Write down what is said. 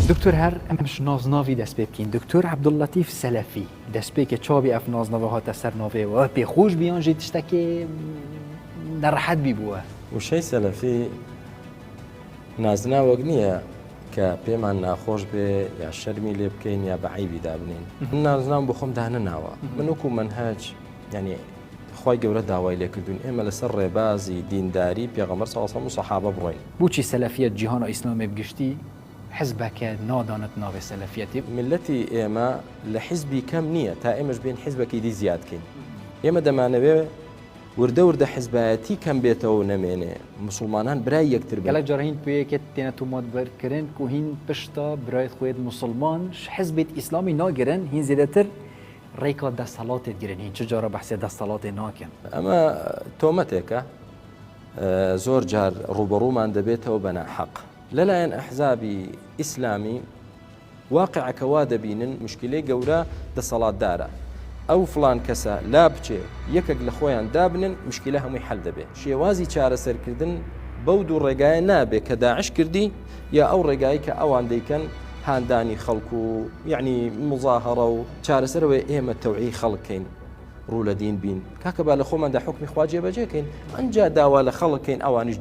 دکتۆر هەر ئەمش نازناوی دەست پێ بکەین دکتۆر عەبدوڵلەتیف سەلەفی دەست پێکە چاوی ئەف نازناوە هاتە سەر ناوێەوە پێخۆش بیانژی تشتێکی نەڕەحەت بیبووە وشەی سەلەفی نازناوەک نییە کە پێمان ناخۆش بێ یا شەرمی لێ بکەین یا بە عیبی دابنین من نازناوم بۆ خۆم دانەناوە من وەکو منهەج یعنی خی گەورە داوای لێکردوون ئێمە لەسەر ڕێبازی دینداری پێغەمبەر صلی الله علیه و سەحابە بڕۆین بۆچی سەلەفیەت جیهانە ئیسلامی بگشتی حزبەکە نادانت ناوێ سەلەفیەتی ملەتی ئێمە لە حیزبی کەم نییە تا ئێمەش بین حیزبەکەی دی زیادکەین ئێمە دەمانەوێ وردە حزبایەتی کەم بێتەوە و نەمێنێ مسلمانان برای یەکتر بن گەلە جارهین پێیەکێت تێنە توماتبەرکردن و هین پشتا برایت خۆیت مسلمانش حزبێت ئیسلامی ناگرن هین زیاتر ڕێکا دەسەڵاتێت گرن هین چ جارە بەحسێ دەسەڵاتێ ناکەن ئەمە تۆمەتێکە زۆر جار ڕوبەڕوومان دەبێتەوە بە ناحەق لەلایەن ئەحزابی ئیسلامی واقعەکە وا دەبینن مشکلەی گەورە دەسەڵاتدارە ئەو فلان کەسە لا بچێ یەکێک لە خۆیان دابنن مشکلە هەمووی حەل دەبێت شێوازی چارەسەرکردن بەو دوو ڕێگایە نابێت کە داعش کردی یا ئەو ڕێگایی کە ئەوان دەیکەن هاندانی خەڵکو و یعنی مزاهەڕە و چارەسەرەوەی ئێمە تەوعی خەڵکەین ڕوو لە دین بین کاکە با لە خۆماندا حکمی خوا جێبەجێکەین ئەنجا داوا لە خەڵکەین ئەوانیش